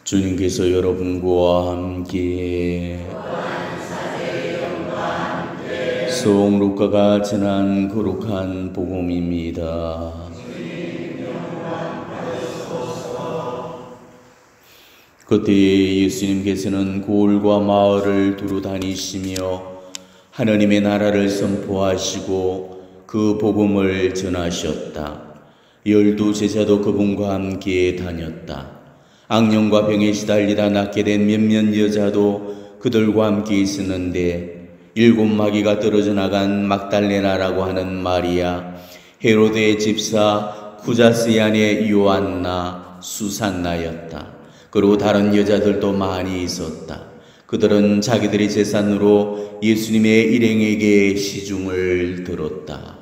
주님께서 여러분과 함께 송 루카가 전한 거룩한 복음입니다. 그때 예수님께서는 고을과 마을을 두루 다니시며 하나님의 나라를 선포하시고 그 복음을 전하셨다. 12 제자도 그분과 함께 다녔다. 악령과 병에 시달리다 낫게 된 몇몇 여자도 그들과 함께 있었는데 7 마귀가 떨어져 나간 막달레나라고 하는 마리아, 헤로데의 집사 쿠자스의 아내 요한나, 수산나였다. 그리고 다른 여자들도 많이 있었다. 그들은 자기들의 재산으로 예수님의 일행에게 시중을 들었다.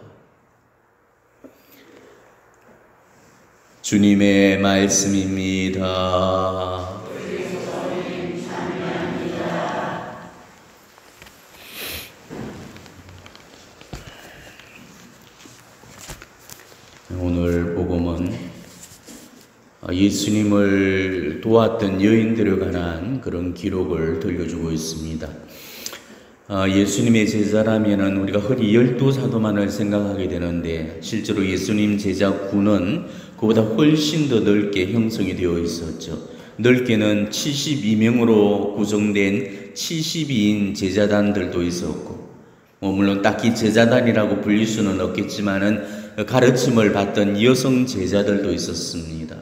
주님의 말씀입니다. 오늘 복음은 예수님을 도왔던 여인들에 관한 그런 기록을 들려주고 있습니다. 예수님의 제자라면은 우리가 흔히 12 사도만을 생각하게 되는데 실제로 예수님 제자군은 그보다 훨씬 더 넓게 형성이 되어 있었죠. 넓게는 72명으로 구성된 72인 제자단들도 있었고, 물론 딱히 제자단이라고 불릴 수는 없겠지만은 가르침을 받던 여성 제자들도 있었습니다.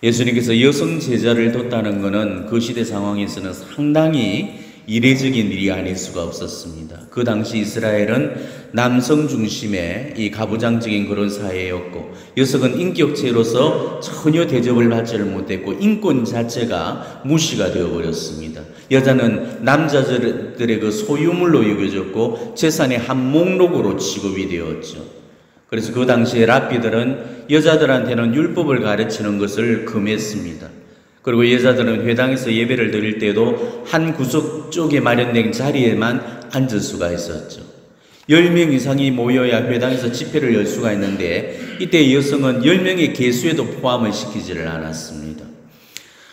예수님께서 여성 제자를 뒀다는 것은 그 시대 상황에서는 상당히 이례적인 일이 아닐 수가 없었습니다. 그 당시 이스라엘은 남성 중심의 이 가부장적인 그런 사회였고, 여성은 인격체로서 전혀 대접을 받지를 못했고 인권 자체가 무시가 되어버렸습니다. 여자는 남자들의 그 소유물로 여겨졌고 재산의 한 목록으로 취급이 되었죠. 그래서 그 당시에 랍비들은 여자들한테는 율법을 가르치는 것을 금했습니다. 그리고 여자들은 회당에서 예배를 드릴 때도 한 구석 쪽에 마련된 자리에만 앉을 수가 있었죠. 10명 이상이 모여야 회당에서 집회를 열 수가 있는데 이때 여성은 10명의 계수에도 포함을 시키지를 않았습니다.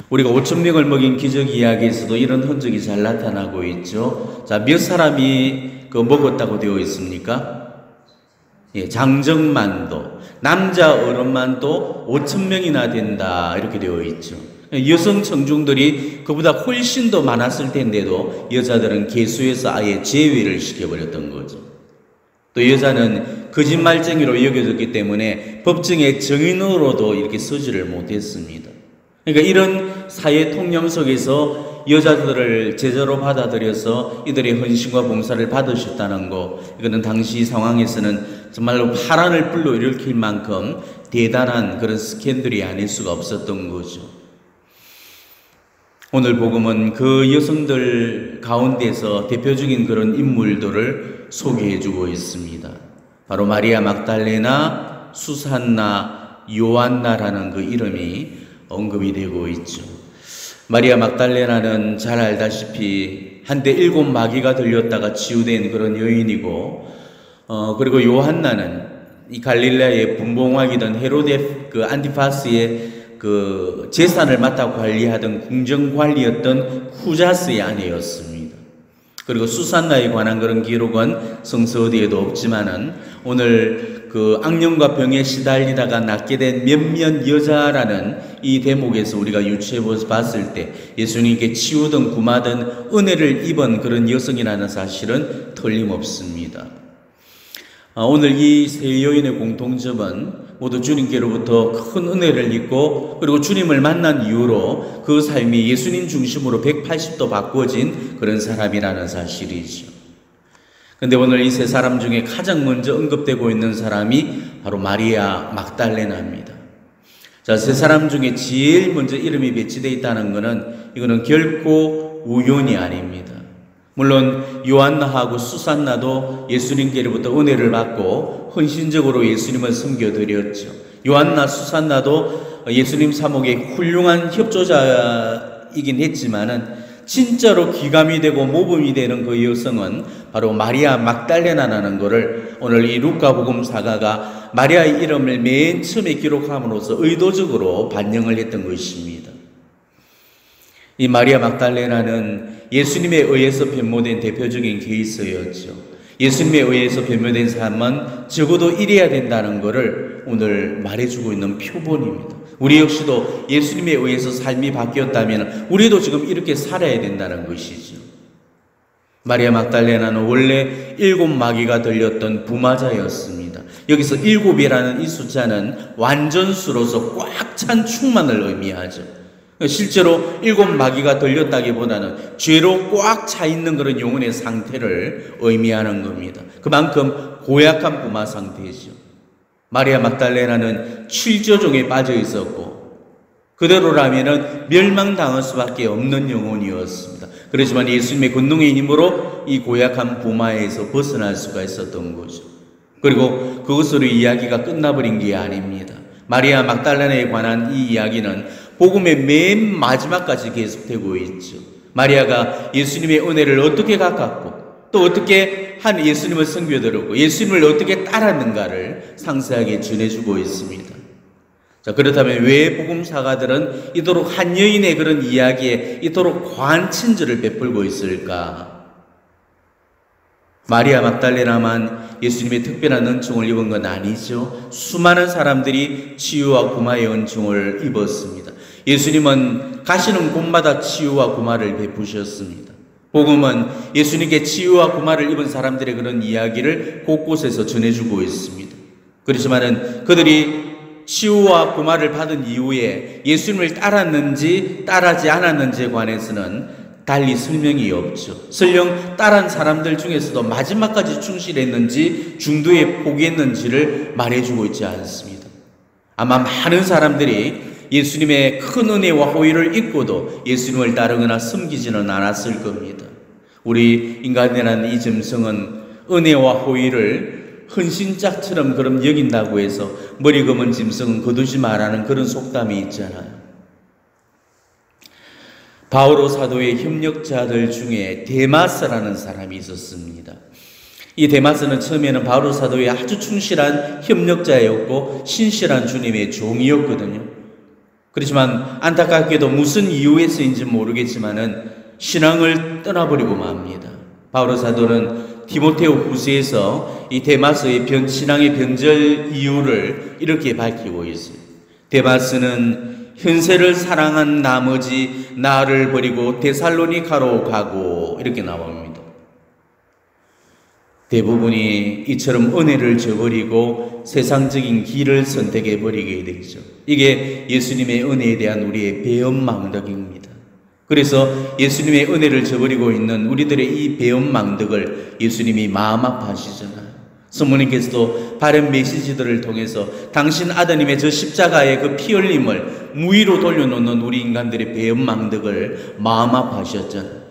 우리가 5,000명을 먹인 기적 이야기에서도 이런 흔적이 잘 나타나고 있죠. 자, 몇 사람이 먹었다고 되어 있습니까? 장정만도, 남자 어른만도 5,000명이나 된다 이렇게 되어 있죠. 여성 청중들이 그보다 훨씬 더 많았을 텐데도 여자들은 계수에서 아예 제외를 시켜버렸던 거죠. 또 여자는 거짓말쟁이로 여겨졌기 때문에 법정의 증인으로도 이렇게 서지를 못했습니다. 그러니까 이런 사회 통념 속에서 여자들을 제자로 받아들여서 이들의 헌신과 봉사를 받으셨다는 거, 이거는 당시 상황에서는 정말로 파란을 불러일으킬 만큼 대단한 그런 스캔들이 아닐 수가 없었던 거죠. 오늘 복음은 그 여성들 가운데서 대표적인 그런 인물들을 소개해주고 있습니다. 바로 마리아 막달레나, 수산나, 요한나라는 그 이름이 언급이 되고 있죠. 마리아 막달레나는 잘 알다시피 한때 7 마귀가 들렸다가 치유된 그런 여인이고, 그리고 요한나는 이 갈릴레아의 분봉왕이던 헤로데 그 안티파스의 그 재산을 맡아 관리하던 궁정관리였던 쿠자스의 아내였습니다. 그리고 수산나에 관한 그런 기록은 성서 어디에도 없지만은 오늘 그 악령과 병에 시달리다가 낫게 된 몇몇 여자라는 이 대목에서 우리가 유추해 봤을 때 예수님께 치우든 구마든 은혜를 입은 그런 여성이라는 사실은 틀림없습니다. 오늘 이 세 여인의 공통점은 모두 주님께로부터 큰 은혜를 입고 그리고 주님을 만난 이후로 그 삶이 예수님 중심으로 180도 바꾸어진 그런 사람이라는 사실이죠. 근데 오늘 이 세 사람 중에 가장 먼저 언급되고 있는 사람이 바로 마리아 막달레나입니다. 자, 세 사람 중에 제일 먼저 이름이 배치되어 있다는 것은 이거는 결코 우연이 아닙니다. 물론 요한나하고 수산나도 예수님께로부터 은혜를 받고 헌신적으로 예수님을 섬겨드렸죠. 요한나, 수산나도 예수님 사목의 훌륭한 협조자이긴 했지만은 진짜로 귀감이 되고 모범이 되는 그 여성은 바로 마리아 막달레나라는 것을 오늘 이 루카 복음사가가 마리아의 이름을 맨 처음에 기록함으로써 의도적으로 반영을 했던 것입니다. 이 마리아 막달레나는 예수님에 의해서 변모된 대표적인 케이스였죠. 예수님에 의해서 변모된 삶은 적어도 이래야 된다는 것을 오늘 말해주고 있는 표본입니다. 우리 역시도 예수님에 의해서 삶이 바뀌었다면 우리도 지금 이렇게 살아야 된다는 것이죠. 마리아 막달레나는 원래 7 마귀가 들렸던 부마자였습니다. 여기서 7이라는 이 숫자는 완전수로서 꽉 찬 충만을 의미하죠. 실제로 7 마귀가 들렸다기보다는 죄로 꽉 차 있는 그런 영혼의 상태를 의미하는 겁니다. 그만큼 고약한 부마 상태이죠. 마리아 막달레나는 7조종에 빠져 있었고 그대로라면 멸망당할 수밖에 없는 영혼이었습니다. 그렇지만 예수님의 권능의 힘으로 이 고약한 부마에서 벗어날 수가 있었던 거죠. 그리고 그것으로 이야기가 끝나버린 게 아닙니다. 마리아 막달레나에 관한 이 이야기는 복음의 맨 마지막까지 계속되고 있죠. 마리아가 예수님의 은혜를 어떻게 갚았고 또 어떻게 한 예수님을 섬겨들었고 예수님을 어떻게 따랐는가를 상세하게 전해주고 있습니다. 자, 그렇다면 왜 복음사가들은 이토록 한 여인의 그런 이야기에 이토록 과한 친절을 베풀고 있을까? 마리아 막달레나만 예수님의 특별한 은총을 입은 건 아니죠. 수많은 사람들이 치유와 구마의 은총을 입었습니다. 예수님은 가시는 곳마다 치유와 구마를 베푸셨습니다. 복음은 예수님께 치유와 구마를 입은 사람들의 그런 이야기를 곳곳에서 전해주고 있습니다. 그렇지만은 그들이 치유와 구마를 받은 이후에 예수님을 따랐는지 따르지 않았는지에 관해서는 달리 설명이 없죠. 설령 따른 사람들 중에서도 마지막까지 충실했는지 중도에 포기했는지를 말해주고 있지 않습니다. 아마 많은 사람들이 예수님의 큰 은혜와 호의를 잊고도 예수님을 따르거나 섬기지는 않았을 겁니다. 우리 인간이라는 이 짐승은 은혜와 호의를 헌신짝처럼 그럼 여긴다고 해서 머리 검은 짐승은 거두지 말라는 그런 속담이 있잖아요. 바오로 사도의 협력자들 중에 데마스라는 사람이 있었습니다. 이 데마스는 처음에는 바오로 사도의 아주 충실한 협력자였고 신실한 주님의 종이었거든요. 그렇지만 안타깝게도 무슨 이유에서인지 모르겠지만은 신앙을 떠나버리고 맙니다. 바오로 사도는 디모데후 후서에서 이 데마스의 신앙의 변절 이유를 이렇게 밝히고 있어요. 데마스는 현세를 사랑한 나머지 나를 버리고 데살로니가로 가고 이렇게 나옵니다. 대부분이 이처럼 은혜를 저버리고 세상적인 길을 선택해 버리게 되죠. 이게 예수님의 은혜에 대한 우리의 배은망덕입니다. 그래서 예수님의 은혜를 저버리고 있는 우리들의 이 배은망덕을 예수님이 마음 아파하시잖아요. 성모님께서도 바른 메시지들을 통해서 당신 아드님의 저 십자가의 그 피 흘림을 무위로 돌려놓는 우리 인간들의 배은망덕을 마음 아파하셨잖아요.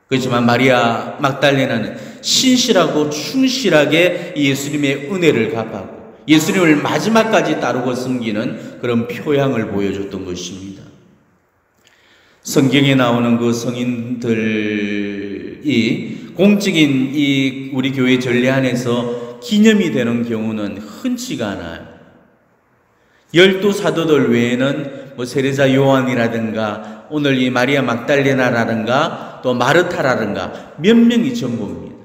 그렇지만 마리아 막달레나는 신실하고 충실하게 예수님의 은혜를 갚았고 예수님을 마지막까지 따르고 섬기는 그런 표양을 보여줬던 것입니다. 성경에 나오는 그 성인들이 공적인 이 우리 교회 전례 안에서 기념이 되는 경우는 흔치가 않아요. 12사도들 외에는 뭐 세례자 요한이라든가 오늘 이 마리아 막달레나라든가 또 마르타라든가 몇 명이 전부입니다.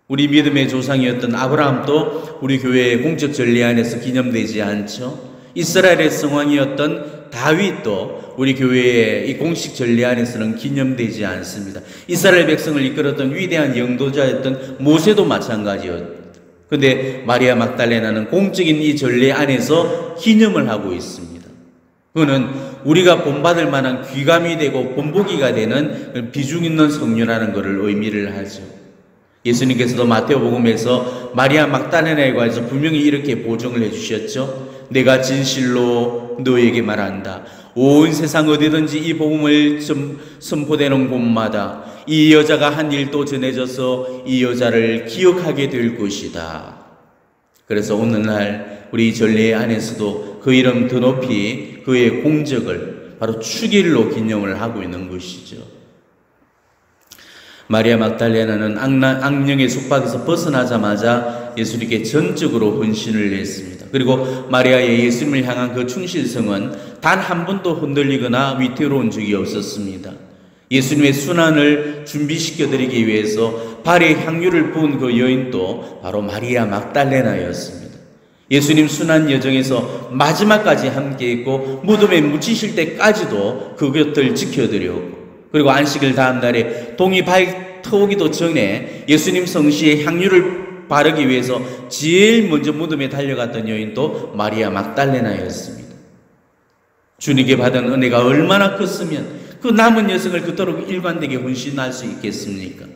우리 믿음의 조상이었던 아브라함도 우리 교회의 공적 전례 안에서 기념되지 않죠. 이스라엘의 성왕이었던 다윗도 우리 교회의 이 공식 전례 안에서는 기념되지 않습니다. 이스라엘 백성을 이끌었던 위대한 영도자였던 모세도 마찬가지였죠. 그런데 마리아 막달레나는 공적인 이 전례 안에서 기념을 하고 있습니다. 그거는 우리가 본받을 만한 귀감이 되고 본보기가 되는 비중 있는 성녀라는 것을 의미를 하죠. 예수님께서도 마태복음에서 마리아 막달레나에 관해서 분명히 이렇게 보증을 해주셨죠. 내가 진실로 너에게 말한다. 온 세상 어디든지 이 복음을 선포되는 곳마다 이 여자가 한 일도 전해져서 이 여자를 기억하게 될 것이다. 그래서 오늘날 우리 전례 안에서도 그 이름 더 높이 그의 공적을 바로 축일로 기념을 하고 있는 것이죠. 마리아 막달레나는 악령의 속박에서 벗어나자마자 예수님께 전적으로 헌신을 했습니다. 그리고 마리아의 예수님을 향한 그 충실성은 단 한 번도 흔들리거나 위태로운 적이 없었습니다. 예수님의 순환을 준비시켜드리기 위해서 발에 향유를 부은 그 여인도 바로 마리아 막달레나였습니다. 예수님 순환 여정에서 마지막까지 함께했고 무덤에 묻히실 때까지도 그 곁을 지켜드렸고, 그리고 안식일 다음 날에 동이 발터오기도 전에 예수님 성시에 향유를 바르기 위해서 제일 먼저 무덤에 달려갔던 여인도 마리아 막달레나였습니다. 주님께 받은 은혜가 얼마나 컸으면 그 남은 여생을 그토록 일관되게 헌신할 수 있겠습니까?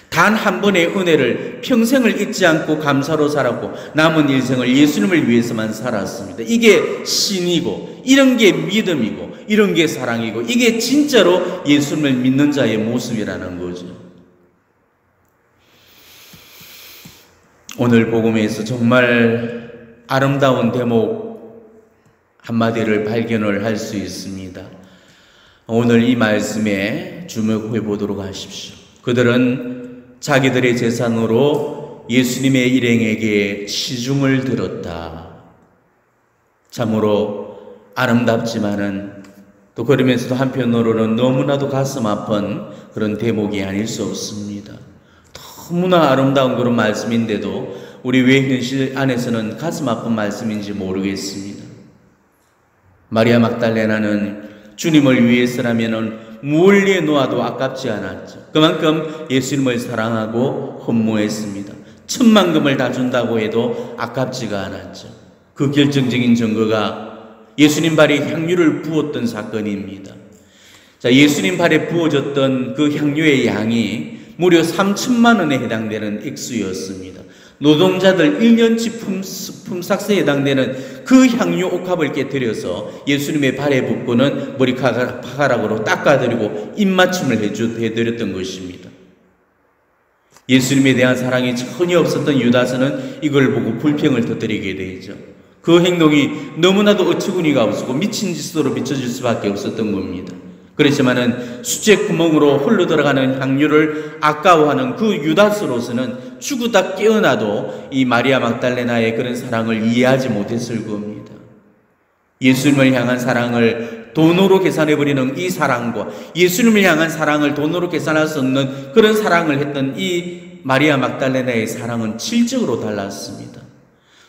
단 한 번의 은혜를 평생을 잊지 않고 감사로 살았고 남은 일생을 예수님을 위해서만 살았습니다. 이게 신이고, 이런 게 믿음이고, 이런 게 사랑이고, 이게 진짜로 예수님을 믿는 자의 모습이라는 거죠. 오늘 복음에서 정말 아름다운 대목 한마디를 발견을 할 수 있습니다. 오늘 이 말씀에 주목해 보도록 하십시오. 그들은 자기들의 재산으로 예수님의 일행에게 시중을 들었다. 참으로 아름답지만은 또 그러면서도 한편으로는 너무나도 가슴 아픈 그런 대목이 아닐 수 없습니다. 너무나 아름다운 그런 말씀인데도 우리 왜 현실 안에서는 가슴 아픈 말씀인지 모르겠습니다. 마리아 막달레나는 주님을 위해서라면 멀리에 놓아도 아깝지 않았죠. 그만큼 예수님을 사랑하고 헌무했습니다. 10,000금을 다 준다고 해도 아깝지가 않았죠. 그 결정적인 증거가 예수님 발에 향유를 부었던 사건입니다. 자, 예수님 발에 부어졌던 그 향유의 양이 무려 3,000만 원에 해당되는 액수였습니다. 노동자들 1년치 품삯에 해당되는 그 향유 옥합을 깨뜨려서 예수님의 발에 붓고는 머리카락으로 닦아드리고 입맞춤을 해드렸던 것입니다. 예수님에 대한 사랑이 전혀 없었던 유다스는 이걸 보고 불평을 터뜨리게 되죠. 그 행동이 너무나도 어처구니가 없었고 미친 짓으로 비춰질 수밖에 없었던 겁니다. 그렇지만은 수제 구멍으로 흘러 들어가는 향유를 아까워하는 그 유다스로서는 죽으다 깨어나도 이 마리아 막달레나의 그런 사랑을 이해하지 못했을 겁니다. 예수님을 향한 사랑을 돈으로 계산해버리는 이 사랑과 예수님을 향한 사랑을 돈으로 계산할 수 없는 그런 사랑을 했던 이 마리아 막달레나의 사랑은 질적으로 달랐습니다.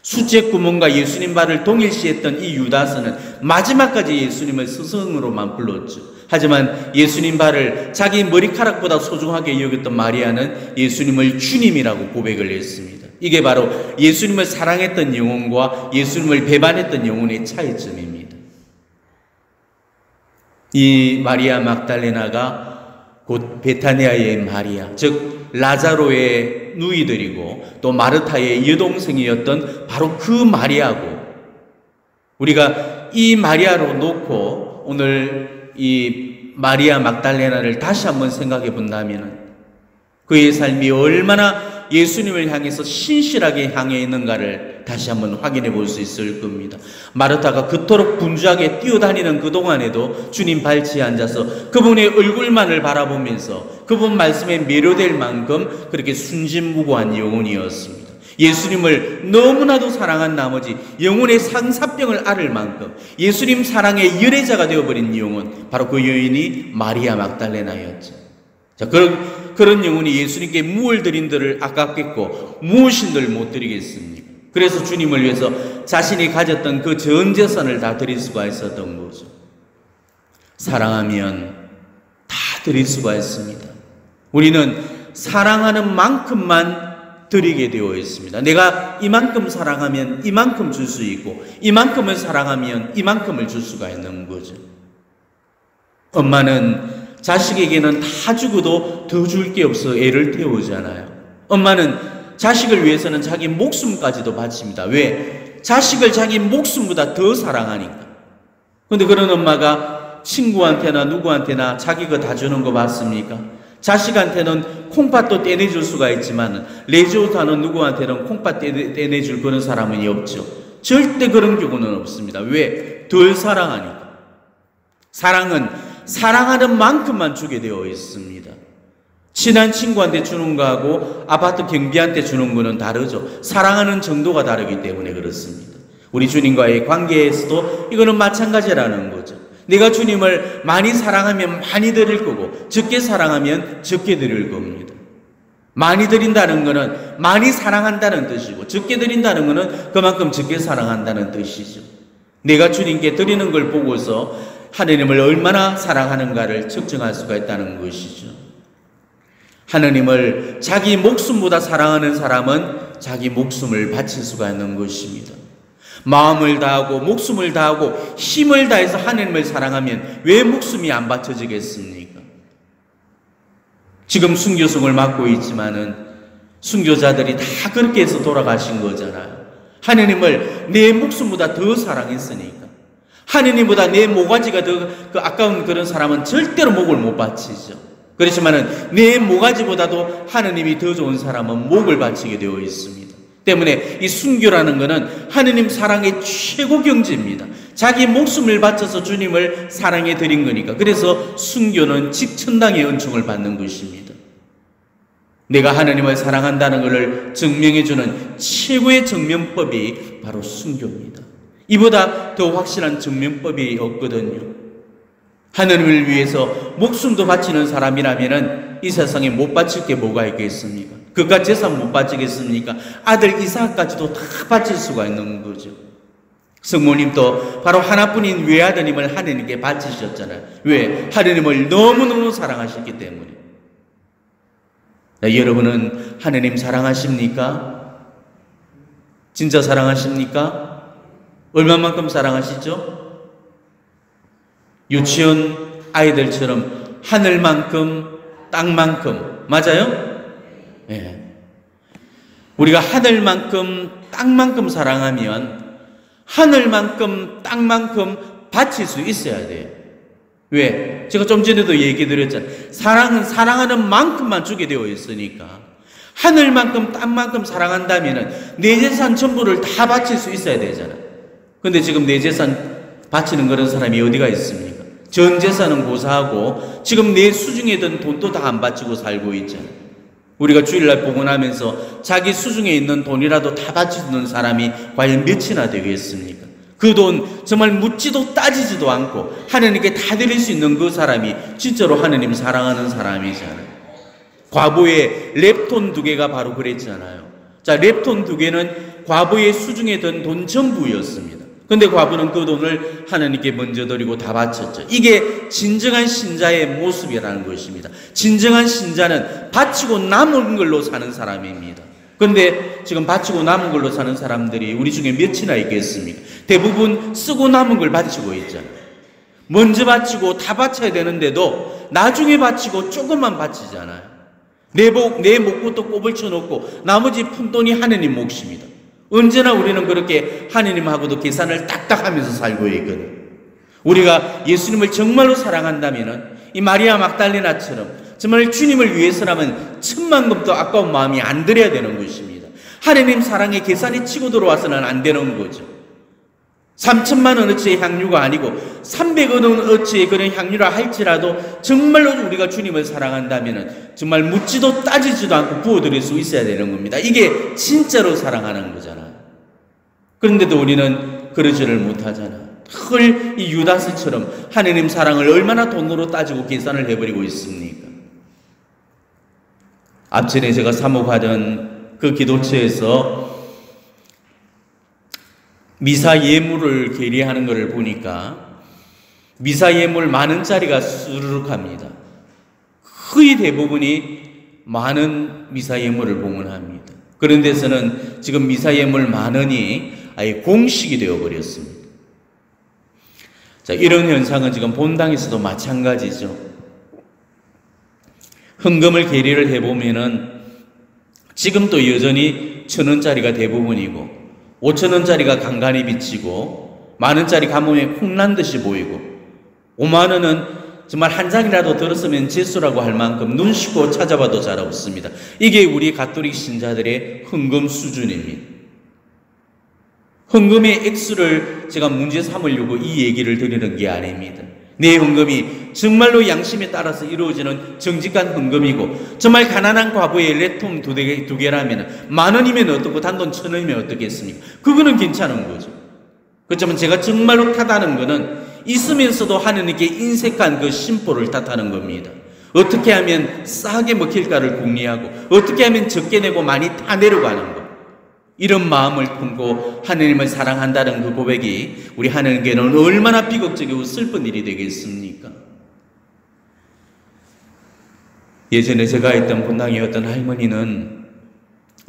수제구멍과 예수님 발을 동일시했던 이 유다스는 마지막까지 예수님을 스승으로만 불렀죠. 하지만 예수님 발을 자기 머리카락보다 소중하게 여겼던 마리아는 예수님을 주님이라고 고백을 했습니다. 이게 바로 예수님을 사랑했던 영혼과 예수님을 배반했던 영혼의 차이점입니다. 이 마리아 막달레나가 곧 베타니아의 마리아, 즉 라자로의 누이들이고 또 마르타의 여동생이었던 바로 그 마리아고, 우리가 이 마리아로 놓고 오늘 이 마리아 막달레나를 다시 한번 생각해 본다면 그의 삶이 얼마나 예수님을 향해서 신실하게 향해 있는가를 다시 한번 확인해 볼 수 있을 겁니다. 마르타가 그토록 분주하게 뛰어다니는 그동안에도 주님 발치에 앉아서 그분의 얼굴만을 바라보면서 그분 말씀에 매료될 만큼 그렇게 순진무구한 영혼이었습니다. 예수님을 너무나도 사랑한 나머지 영혼의 상사병을 앓을 만큼 예수님 사랑의 열애자가 되어버린 영혼, 바로 그 여인이 마리아 막달레나였죠. 자, 그런 영혼이 예수님께 무엇을 드린들을 아깝겠고 무엇인들 못 드리겠습니까? 그래서 주님을 위해서 자신이 가졌던 그 전 재산을 다 드릴 수가 있었던 거죠. 사랑하면 다 드릴 수가 있습니다. 우리는 사랑하는 만큼만 드리게 되어 있습니다. 내가 이만큼 사랑하면 이만큼 줄 수 있고 이만큼을 사랑하면 이만큼을 줄 수가 있는 거죠. 엄마는 자식에게는 다 주고도 더 줄 게 없어 애를 태우잖아요. 엄마는 자식을 위해서는 자기 목숨까지도 바칩니다. 왜? 자식을 자기 목숨보다 더 사랑하니까. 그런데 그런 엄마가 친구한테나 누구한테나 자기 거 다 주는 거 봤습니까? 자식한테는 콩팥도 떼내줄 수가 있지만 레지오타는 누구한테는 콩팥 떼내줄 그런 사람은 없죠. 절대 그런 경우는 없습니다. 왜? 덜 사랑하니까. 사랑은 사랑하는 만큼만 주게 되어 있습니다. 친한 친구한테 주는 거하고 아파트 경비한테 주는 거는 다르죠. 사랑하는 정도가 다르기 때문에 그렇습니다. 우리 주님과의 관계에서도 이거는 마찬가지라는 거죠. 내가 주님을 많이 사랑하면 많이 드릴 거고 적게 사랑하면 적게 드릴 겁니다. 많이 드린다는 것은 많이 사랑한다는 뜻이고 적게 드린다는 것은 그만큼 적게 사랑한다는 뜻이죠. 내가 주님께 드리는 걸 보고서 하느님을 얼마나 사랑하는가를 측정할 수가 있다는 것이죠. 하느님을 자기 목숨보다 사랑하는 사람은 자기 목숨을 바칠 수가 있는 것입니다. 마음을 다하고 목숨을 다하고 힘을 다해서 하느님을 사랑하면 왜 목숨이 안 바쳐지겠습니까? 지금 순교성을 맡고 있지만은 순교자들이 다 그렇게 해서 돌아가신 거잖아요. 하느님을 내 목숨보다 더 사랑했으니까. 하느님보다 내 모가지가 더 아까운 그런 사람은 절대로 목을 못 바치죠. 그렇지만은 내 모가지보다도 하느님이 더 좋은 사람은 목을 바치게 되어 있습니다. 때문에 이 순교라는 것은 하느님 사랑의 최고 경지입니다. 자기 목숨을 바쳐서 주님을 사랑해 드린 거니까. 그래서 순교는 직천당의 은총을 받는 것입니다. 내가 하느님을 사랑한다는 것을 증명해주는 최고의 증명법이 바로 순교입니다. 이보다 더 확실한 증명법이 없거든요. 하느님을 위해서 목숨도 바치는 사람이라면 이 세상에 못 바칠 게 뭐가 있겠습니까? 그깟 재산 못 바치겠습니까? 아들 이삭까지도 다 바칠 수가 있는 거죠. 성모님도 바로 하나뿐인 외아드님을 하느님께 바치셨잖아요. 왜? 하느님을 너무너무 사랑하셨기 때문에. 여러분은 하느님 사랑하십니까? 진짜 사랑하십니까? 얼마만큼 사랑하시죠? 유치원 아이들처럼 하늘만큼 땅만큼, 맞아요? 네. 우리가 하늘만큼 땅만큼 사랑하면 하늘만큼 땅만큼 바칠 수 있어야 돼요. 왜? 제가 좀 전에도 얘기 드렸잖아요. 사랑은 사랑하는 만큼만 주게 되어 있으니까. 하늘만큼 땅만큼 사랑한다면 내 재산 전부를 다 바칠 수 있어야 되잖아요. 근데 지금 내 재산 바치는 그런 사람이 어디가 있습니까? 전 재산은 고사하고 지금 내 수중에 든 돈도 다 안 바치고 살고 있잖아요. 우리가 주일날 복음하면서 자기 수중에 있는 돈이라도 다 바치는 사람이 과연 몇이나 되겠습니까? 그 돈 정말 묻지도 따지지도 않고 하느님께 다 드릴 수 있는 그 사람이 진짜로 하느님 사랑하는 사람이잖아요. 과부의 랩돈 2개가 바로 그랬잖아요. 자, 랩돈 2개는 과부의 수중에 든 돈 전부였습니다. 근데 과부는 그 돈을 하나님께 먼저 드리고 다 바쳤죠. 이게 진정한 신자의 모습이라는 것입니다. 진정한 신자는 바치고 남은 걸로 사는 사람입니다. 근데 지금 바치고 남은 걸로 사는 사람들이 우리 중에 몇이나 있겠습니까? 대부분 쓰고 남은 걸 바치고 있잖아요. 먼저 바치고 다 바쳐야 되는데도 나중에 바치고 조금만 바치잖아요. 내 목부터 꼽을 쳐놓고 나머지 푼돈이 하느님 몫입니다. 언제나 우리는 그렇게 하느님하고도 계산을 딱딱 하면서 살고 있거든요. 우리가 예수님을 정말로 사랑한다면 이 마리아 막달레나처럼 정말 주님을 위해서라면 천만금도 아까운 마음이 안 들어야 되는 것입니다. 하느님 사랑에 계산이 치고 들어와서는 안 되는 거죠. 3천만 원어치의 향유가 아니고 300억 원어치의 그런 향유라 할지라도 정말로 우리가 주님을 사랑한다면 정말 묻지도 따지지도 않고 부어드릴 수 있어야 되는 겁니다. 이게 진짜로 사랑하는 거잖아요. 그런데도 우리는 그러지를 못하잖아요. 헐, 이 유다스처럼 하느님 사랑을 얼마나 돈으로 따지고 계산을 해버리고 있습니까? 앞전에 제가 사모하던 그 기도처에서 미사 예물을 계리하는 것을 보니까 미사 예물 10,000원짜리가 수르륵합니다. 거의 대부분이 많은 미사 예물을 봉헌합니다. 그런 데서는 지금 미사 예물 10,000원이 아예 공식이 되어버렸습니다. 자, 이런 현상은 지금 본당에서도 마찬가지죠. 헌금을 계리를 해보면은 지금도 여전히 1,000원짜리가 대부분이고 5,000원짜리가 간간히 비치고 10,000원짜리 가뭄에 콩난 듯이 보이고 50,000원은 정말 한 장이라도 들었으면 재수라고 할 만큼 눈 씻고 찾아봐도 잘 없습니다. 이게 우리 가톨릭 신자들의 헌금 수준입니다. 헌금의 액수를 제가 문제 삼으려고 이 얘기를 드리는 게 아닙니다. 내 헌금이 정말로 양심에 따라서 이루어지는 정직한 헌금이고 정말 가난한 과부의 랩돈 2개라면 10,000원이면 어떻고 단돈 1,000원이면 어떻겠습니까? 그거는 괜찮은 거죠. 그렇지만 제가 정말로 탓하는 것은 있으면서도 하느님께 인색한 그 심보를 탓하는 겁니다. 어떻게 하면 싸게 먹힐까를 궁리하고 어떻게 하면 적게 내고 많이 타내려고 하는 것. 이런 마음을 품고 하느님을 사랑한다는 그 고백이 우리 하느님께는 얼마나 비극적이고 슬픈 일이 되겠습니까? 예전에 제가 있던 본당의 어떤 할머니는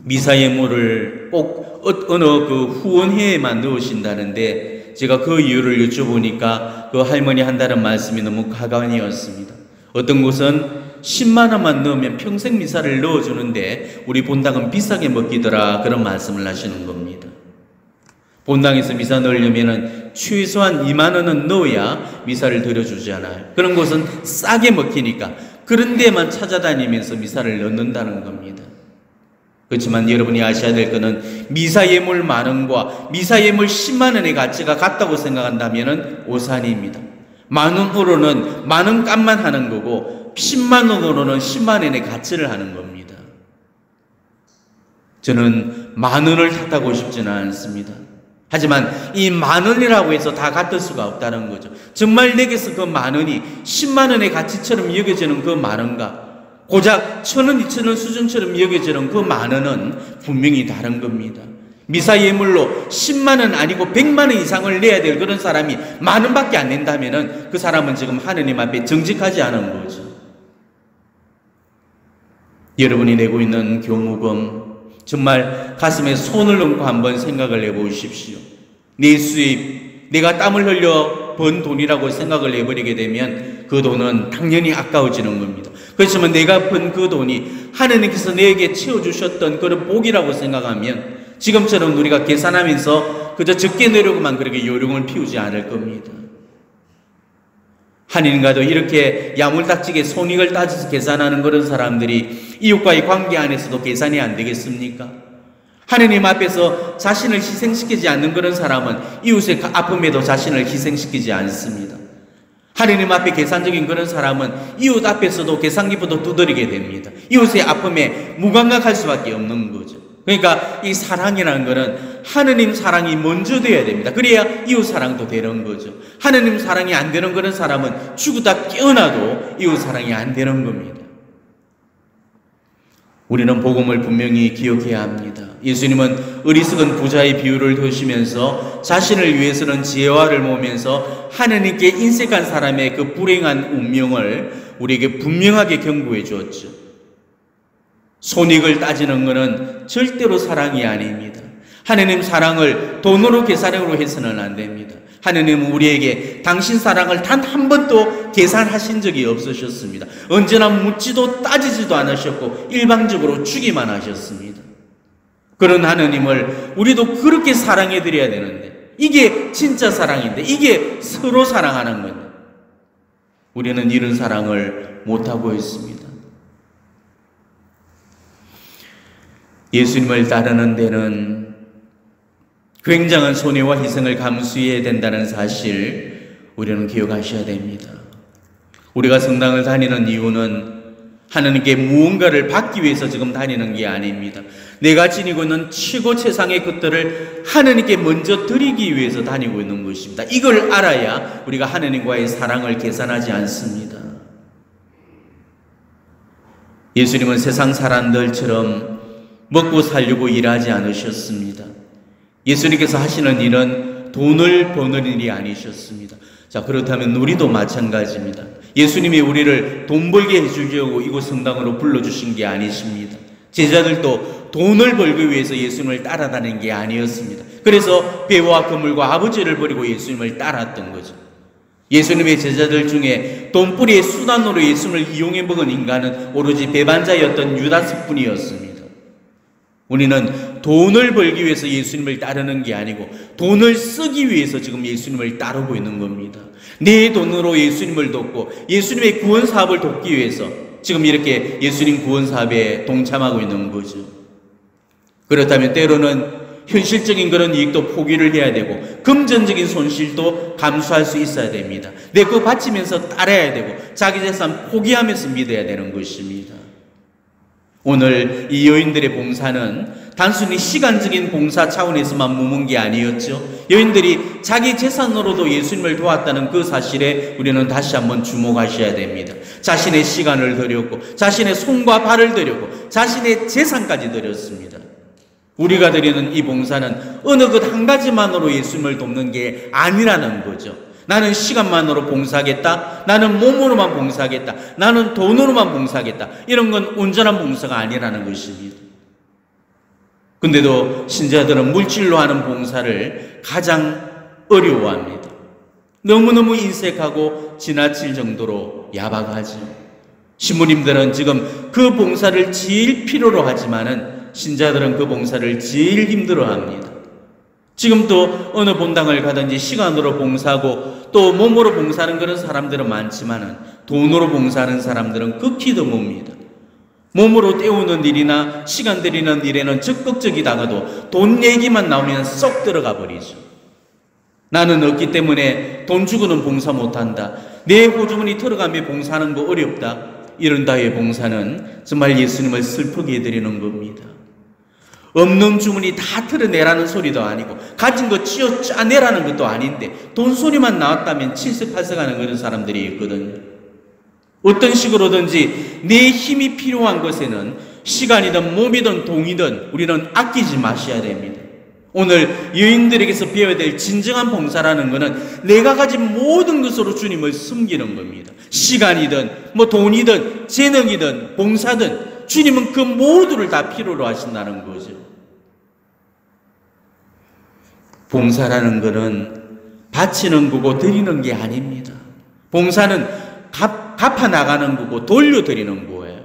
미사 예물을 꼭 어느 그 후원회에만 넣으신다는데 제가 그 이유를 여쭤보니까 그 할머니 한다는 말씀이 너무 가관이었습니다. 어떤 곳은 10만 원만 넣으면 평생 미사를 넣어주는데 우리 본당은 비싸게 먹기더라, 그런 말씀을 하시는 겁니다. 본당에서 미사 넣으려면 최소한 2만 원은 넣어야 미사를 드려주잖아요. 그런 곳은 싸게 먹히니까 그런 데만 찾아다니면서 미사를 넣는다는 겁니다. 그렇지만 여러분이 아셔야 될 것은 미사 예물 만 원과 미사 예물 10만 원의 가치가 같다고 생각한다면 오산입니다. 만 원으로는 만 원 값만 하는 거고 10만 원으로는 10만 원의 가치를 하는 겁니다. 저는 만 원을 탓하고 싶지는 않습니다. 하지만 이 만 원이라고 해서 다 같을 수가 없다는 거죠. 정말 내게서 그 만 원이 10만 원의 가치처럼 여겨지는 그 만 원과 고작 1,000원, 2,000원 수준처럼 여겨지는 그 만 원은 분명히 다른 겁니다. 미사 예물로 10만 원 아니고 100만 원 이상을 내야 될 그런 사람이 만 원밖에 안 낸다면 그 사람은 지금 하느님 앞에 정직하지 않은 거죠. 여러분이 내고 있는 교무금, 정말 가슴에 손을 얹고 한번 생각을 해보십시오. 내 수입, 내가 땀을 흘려 번 돈이라고 생각을 해버리게 되면 그 돈은 당연히 아까워지는 겁니다. 그렇지만 내가 번 그 돈이 하느님께서 내게 채워주셨던 그런 복이라고 생각하면 지금처럼 우리가 계산하면서 그저 적게 내려고만 그렇게 요령을 피우지 않을 겁니다. 하느님과도 이렇게 야물딱지게 손익을 따져서 계산하는 그런 사람들이 이웃과의 관계 안에서도 계산이 안 되겠습니까? 하느님 앞에서 자신을 희생시키지 않는 그런 사람은 이웃의 아픔에도 자신을 희생시키지 않습니다. 하느님 앞에 계산적인 그런 사람은 이웃 앞에서도 계산기부터 두드리게 됩니다. 이웃의 아픔에 무감각할 수밖에 없는 거죠. 그러니까 이 사랑이라는 것은 하느님 사랑이 먼저 돼야 됩니다. 그래야 이웃 사랑도 되는 거죠. 하느님 사랑이 안 되는 그런 사람은 죽으다 깨어나도 이웃 사랑이 안 되는 겁니다. 우리는 복음을 분명히 기억해야 합니다. 예수님은 어리석은 부자의 비유를 드시면서 자신을 위해서는 재화를 모으면서 하느님께 인색한 사람의 그 불행한 운명을 우리에게 분명하게 경고해 주었죠. 손익을 따지는 것은 절대로 사랑이 아닙니다. 하느님 사랑을 돈으로 계산으로 해서는 안 됩니다. 하느님은 우리에게 당신 사랑을 단 한 번도 계산하신 적이 없으셨습니다. 언제나 묻지도 따지지도 않으셨고 일방적으로 주기만 하셨습니다. 그런 하느님을 우리도 그렇게 사랑해 드려야 되는데 이게 진짜 사랑인데 이게 서로 사랑하는 건데 우리는 이런 사랑을 못하고 있습니다. 예수님을 따르는 데는 굉장한 손해와 희생을 감수해야 된다는 사실 우리는 기억하셔야 됩니다. 우리가 성당을 다니는 이유는 하느님께 무언가를 받기 위해서 지금 다니는 게 아닙니다. 내가 지니고 있는 최고 최상의 것들을 하느님께 먼저 드리기 위해서 다니고 있는 것입니다. 이걸 알아야 우리가 하느님과의 사랑을 계산하지 않습니다. 예수님은 세상 사람들처럼 먹고 살려고 일하지 않으셨습니다. 예수님께서 하시는 일은 돈을 버는 일이 아니셨습니다. 자, 그렇다면 우리도 마찬가지입니다. 예수님이 우리를 돈 벌게 해주려고 이곳 성당으로 불러주신 게 아니십니다. 제자들도 돈을 벌기 위해서 예수님을 따라다니는 게 아니었습니다. 그래서 배와 그물과 아버지를 버리고 예수님을 따랐던 거죠. 예수님의 제자들 중에 돈벌이의 수단으로 예수님을 이용해 먹은 인간은 오로지 배반자였던 유다스뿐이었습니다. 우리는 돈을 벌기 위해서 예수님을 따르는 게 아니고 돈을 쓰기 위해서 지금 예수님을 따르고 있는 겁니다. 내 돈으로 예수님을 돕고 예수님의 구원 사업을 돕기 위해서 지금 이렇게 예수님 구원 사업에 동참하고 있는 거죠. 그렇다면 때로는 현실적인 그런 이익도 포기를 해야 되고 금전적인 손실도 감수할 수 있어야 됩니다. 내 거 바치면서 따라야 되고 자기 재산 포기하면서 믿어야 되는 것입니다. 오늘 이 여인들의 봉사는 단순히 시간적인 봉사 차원에서만 머문 게 아니었죠. 여인들이 자기 재산으로도 예수님을 도왔다는 그 사실에 우리는 다시 한번 주목하셔야 됩니다. 자신의 시간을 드렸고, 자신의 손과 발을 드렸고, 자신의 재산까지 드렸습니다. 우리가 드리는 이 봉사는 어느 것 한 가지만으로 예수님을 돕는 게 아니라는 거죠. 나는 시간만으로 봉사하겠다, 나는 몸으로만 봉사하겠다, 나는 돈으로만 봉사하겠다, 이런 건 온전한 봉사가 아니라는 것입니다. 근데도 신자들은 물질로 하는 봉사를 가장 어려워합니다. 너무너무 인색하고 지나칠 정도로 야박하죠. 신부님들은 지금 그 봉사를 제일 필요로 하지만은 신자들은 그 봉사를 제일 힘들어합니다. 지금 또 어느 본당을 가든지 시간으로 봉사하고 또 몸으로 봉사하는 그런 사람들은 많지만은 돈으로 봉사하는 사람들은 극히 드뭅니다. 몸으로 때우는 일이나 시간 들이는 일에는 적극적이다가도 돈 얘기만 나오면 쏙 들어가 버리죠. 나는 없기 때문에 돈 주고는 봉사 못한다, 내 호주머니 털어가며 봉사하는 거 어렵다, 이런 다의 봉사는 정말 예수님을 슬프게 해드리는 겁니다. 없는 주머니 다 털어내라는 소리도 아니고 가진 거 쥐어 짜내라는 것도 아닌데 돈 소리만 나왔다면 칠색팔색하는 그런 사람들이 있거든요. 어떤 식으로든지 내 힘이 필요한 것에는 시간이든 몸이든 돈이든 우리는 아끼지 마셔야 됩니다. 오늘 여인들에게서 배워야 될 진정한 봉사라는 것은 내가 가진 모든 것으로 주님을 섬기는 겁니다. 시간이든 돈이든 재능이든 봉사든 주님은 그 모두를 다 필요로 하신다는 거죠. 봉사라는 것은 바치는 거고 드리는 게 아닙니다. 봉사는 갚아 나가는 거고 돌려드리는 거예요.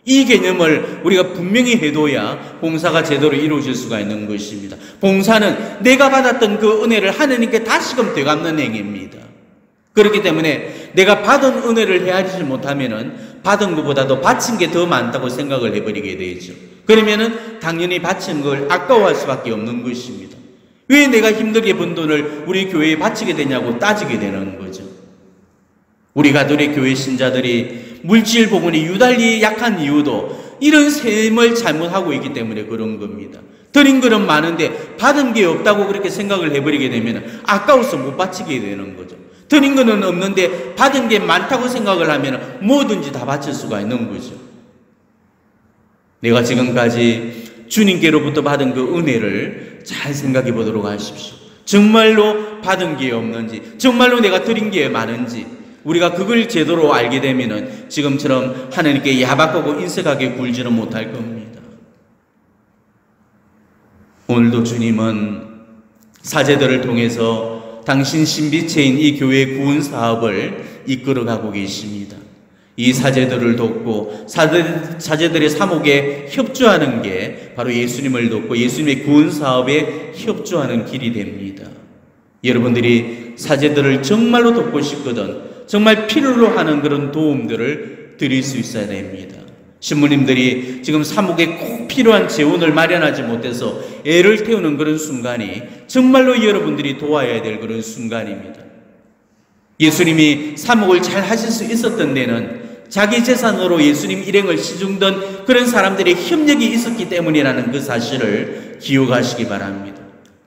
이 개념을 우리가 분명히 해둬야 봉사가 제대로 이루어질 수가 있는 것입니다. 봉사는 내가 받았던 그 은혜를 하나님께 다시금 되갚는 행위입니다. 그렇기 때문에 내가 받은 은혜를 헤아리지 못하면은 받은 것보다도 바친 게 더 많다고 생각을 해버리게 되죠. 그러면은 당연히 바친 걸 아까워할 수밖에 없는 것입니다. 왜 내가 힘들게 번 돈을 우리 교회에 바치게 되냐고 따지게 되는 거죠. 우리 가톨릭 교회 신자들이 물질 부분이 유달리 약한 이유도 이런 셈을 잘못하고 있기 때문에 그런 겁니다. 드린 것은 많은데 받은 게 없다고 그렇게 생각을 해버리게 되면 아까워서 못 바치게 되는 거죠. 드린 것은 없는데 받은 게 많다고 생각을 하면 뭐든지 다 바칠 수가 있는 거죠. 내가 지금까지 주님께로부터 받은 그 은혜를 잘 생각해 보도록 하십시오. 정말로 받은 게 없는지, 정말로 내가 드린 게 많은지, 우리가 그걸 제대로 알게 되면은 지금처럼 하나님께 야박하고 인색하게 굴지는 못할 겁니다. 오늘도 주님은 사제들을 통해서 당신 신비체인 이 교회 구원 사업을 이끌어가고 계십니다. 이 사제들을 돕고 사제들의 사목에 협조하는 게 바로 예수님을 돕고 예수님의 구원 사업에 협조하는 길이 됩니다. 여러분들이 사제들을 정말로 돕고 싶거든 정말 필요로 하는 그런 도움들을 드릴 수 있어야 됩니다. 신부님들이 지금 사목에 꼭 필요한 재원을 마련하지 못해서 애를 태우는 그런 순간이 정말로 여러분들이 도와야 될 그런 순간입니다. 예수님이 사목을 잘 하실 수 있었던 데는 자기 재산으로 예수님 일행을 시중던 그런 사람들의 협력이 있었기 때문이라는 그 사실을 기억하시기 바랍니다.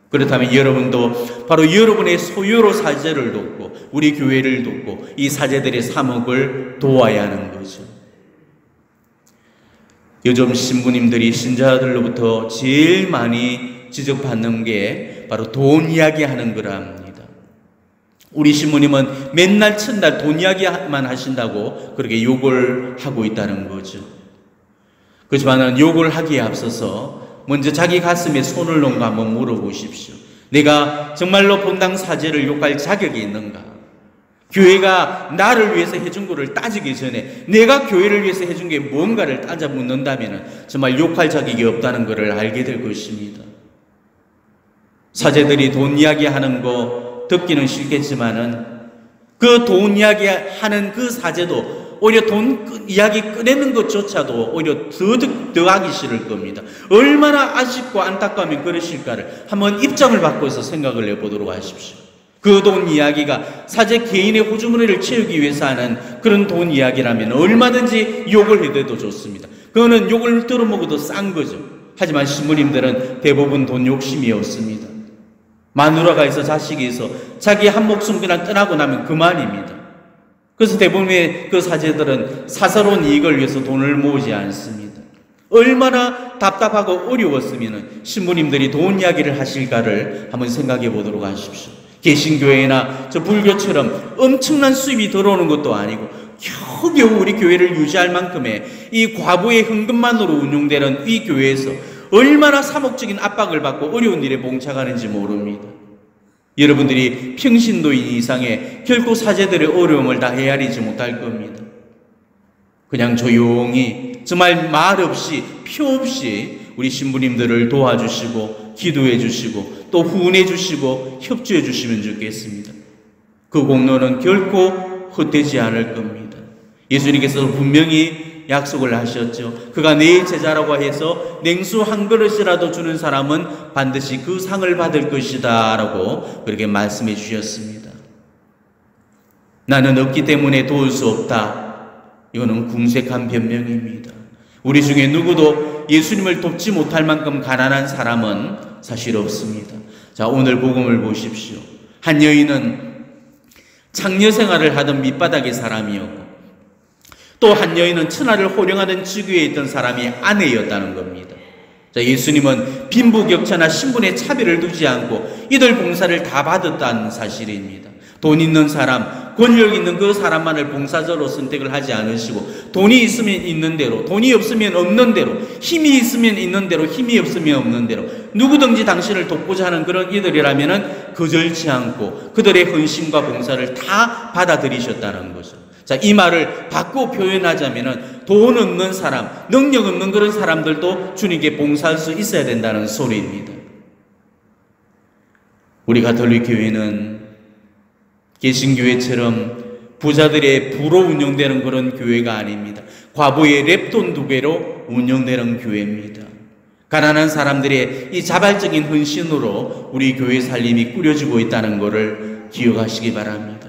그렇다면 여러분도 바로 여러분의 소유로 사제를 돕고 우리 교회를 돕고 이 사제들의 사목을 도와야 하는 거죠. 요즘 신부님들이 신자들로부터 제일 많이 지적받는 게 바로 돈 이야기하는 거라 합니다. 우리 신부님은 맨날 첫날 돈 이야기만 하신다고 그렇게 욕을 하고 있다는 거죠. 그렇지만 욕을 하기에 앞서서 먼저 자기 가슴에 손을 놓고 한번 물어보십시오. 내가 정말로 본당 사제를 욕할 자격이 있는가? 교회가 나를 위해서 해준 거를 따지기 전에 내가 교회를 위해서 해준 게 뭔가를 따져 묻는다면 정말 욕할 자격이 없다는 것을 알게 될 것입니다. 사제들이 돈 이야기하는 거 듣기는 싫겠지만은 그 돈 이야기하는 그 사제도 오히려 돈 이야기 꺼내는 것조차도 오히려 더 하기 싫을 겁니다. 얼마나 아쉽고 안타까우면 그러실까를 한번 입장을 바꿔서 생각을 해보도록 하십시오. 그 돈 이야기가 사제 개인의 호주머니를 채우기 위해서 하는 그런 돈 이야기라면 얼마든지 욕을 해도 좋습니다. 그거는 욕을 들어먹어도 싼 거죠. 하지만 신부님들은 대부분 돈 욕심이 없습니다. 마누라가 있어 자식이 있어 자기 한 목숨 그냥 떠나고 나면 그만입니다. 그래서 대부분의 그 사제들은 사사로운 이익을 위해서 돈을 모으지 않습니다. 얼마나 답답하고 어려웠으면 신부님들이 돈 이야기를 하실까를 한번 생각해 보도록 하십시오. 개신교회나 저 불교처럼 엄청난 수입이 들어오는 것도 아니고 겨우겨우 우리 교회를 유지할 만큼의 이 과부의 헌금만으로 운용되는 이 교회에서 얼마나 사목적인 압박을 받고 어려운 일에 봉착하는지 모릅니다. 여러분들이 평신도인 이상의 결코 사제들의 어려움을 다 헤아리지 못할 겁니다. 그냥 조용히 정말 말 없이 표 없이 우리 신부님들을 도와주시고 기도해 주시고 또 후원해 주시고 협조해 주시면 좋겠습니다. 그 공로는 결코 헛되지 않을 겁니다. 예수님께서 분명히 약속을 하셨죠. 그가 내 제자라고 해서 냉수 한 그릇이라도 주는 사람은 반드시 그 상을 받을 것이다 라고 그렇게 말씀해 주셨습니다. 나는 없기 때문에 도울 수 없다. 이거는 궁색한 변명입니다. 우리 중에 누구도 예수님을 돕지 못할 만큼 가난한 사람은 사실 없습니다. 자, 오늘 복음을 보십시오. 한 여인은 창녀 생활을 하던 밑바닥의 사람이었고 또 한 여인은 천하를 호령하던 직위에 있던 사람이 아내였다는 겁니다. 자, 예수님은 빈부격차나 신분의 차별을 두지 않고 이들 봉사를 다 받았다는 사실입니다. 돈 있는 사람, 권력 있는 그 사람만을 봉사자로 선택을 하지 않으시고 돈이 있으면 있는 대로, 돈이 없으면 없는 대로, 힘이 있으면 있는 대로, 힘이 없으면 없는 대로 누구든지 당신을 돕고자 하는 그런 이들이라면 거절치 않고 그들의 헌신과 봉사를 다 받아들이셨다는 거죠. 자, 이 말을 바꿔 표현하자면 돈 없는 사람, 능력 없는 그런 사람들도 주님께 봉사할 수 있어야 된다는 소리입니다. 우리 가톨릭 교회는 개신교회처럼 부자들의 부로 운영되는 그런 교회가 아닙니다. 과부의 랩돈 2개로 운영되는 교회입니다. 가난한 사람들의 이 자발적인 헌신으로 우리 교회 살림이 꾸려지고 있다는 것을 기억하시기 바랍니다.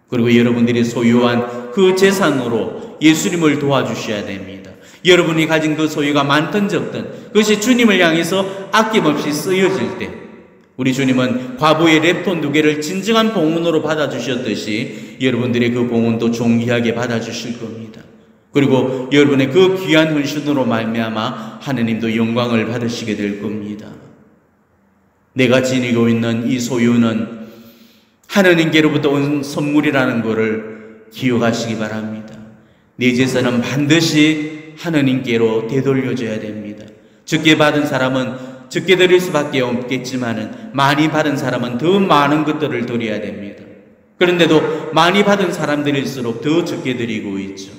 그리고 여러분들이 소유한 그 재산으로 예수님을 도와주셔야 됩니다. 여러분이 가진 그 소유가 많든 적든 그것이 주님을 향해서 아낌없이 쓰여질 때 우리 주님은 과부의 랩돈 2개를 진정한 봉헌으로 받아주셨듯이 여러분들의 그 봉헌도 존귀하게 받아주실 겁니다. 그리고 여러분의 그 귀한 헌신으로 말미암아 하느님도 영광을 받으시게 될 겁니다. 내가 지니고 있는 이 소유는 하느님께로부터 온 선물이라는 것을 기억하시기 바랍니다. 내 재산은 반드시 하느님께로 되돌려줘야 됩니다. 적게 받은 사람은 적게 드릴 수밖에 없겠지만은 많이 받은 사람은 더 많은 것들을 드려야 됩니다. 그런데도 많이 받은 사람들일수록 더 적게 드리고 있죠.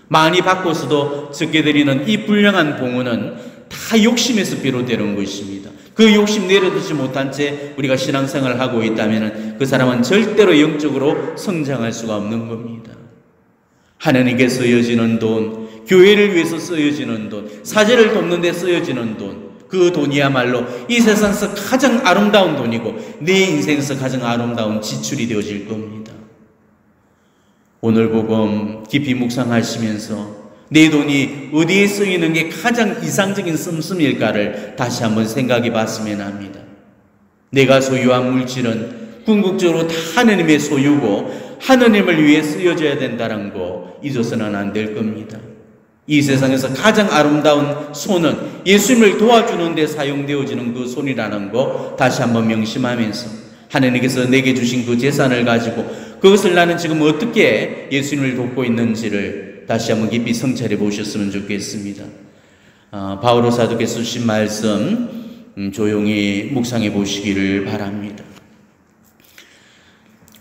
많이 받고서도 적게 드리는 이 불량한 봉헌은 다 욕심에서 비롯되는 것입니다. 그 욕심 내려두지 못한 채 우리가 신앙생활을 하고 있다면 그 사람은 절대로 영적으로 성장할 수가 없는 겁니다. 하나님께 쓰여지는 돈, 교회를 위해서 쓰여지는 돈, 사제를 돕는 데 쓰여지는 돈, 그 돈이야말로 이 세상에서 가장 아름다운 돈이고 내 인생에서 가장 아름다운 지출이 되어질 겁니다. 오늘 복음 깊이 묵상하시면서 내 돈이 어디에 쓰이는 게 가장 이상적인 씀씀일까를 다시 한번 생각해 봤으면 합니다. 내가 소유한 물질은 궁극적으로 다 하느님의 소유고 하느님을 위해 쓰여져야 된다는 거 잊어서는 안 될 겁니다. 이 세상에서 가장 아름다운 손은 예수님을 도와주는 데 사용되어지는 그 손이라는 거 다시 한번 명심하면서 하느님께서 내게 주신 그 재산을 가지고 그것을 나는 지금 어떻게 예수님을 돕고 있는지를 다시 한번 깊이 성찰해 보셨으면 좋겠습니다. 바오로 사도께서 주신 말씀 조용히 묵상해 보시기를 바랍니다.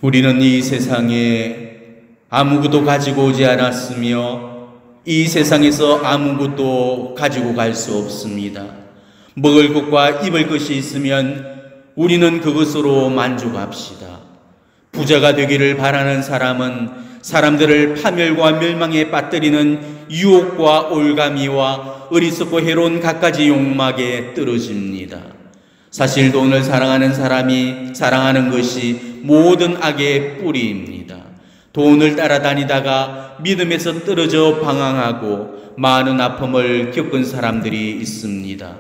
우리는 이 세상에 아무것도 가지고 오지 않았으며 이 세상에서 아무것도 가지고 갈 수 없습니다. 먹을 것과 입을 것이 있으면 우리는 그것으로 만족합시다. 부자가 되기를 바라는 사람은 사람들을 파멸과 멸망에 빠뜨리는 유혹과 올가미와 어리석고 해로운 갖가지 욕망에 떨어집니다. 사실 돈을 사랑하는 사람이 사랑하는 것이 모든 악의 뿌리입니다. 돈을 따라다니다가 믿음에서 떨어져 방황하고 많은 아픔을 겪은 사람들이 있습니다.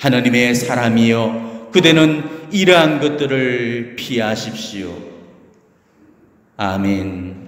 하나님의 사람이여, 그대는 이러한 것들을 피하십시오. 아멘.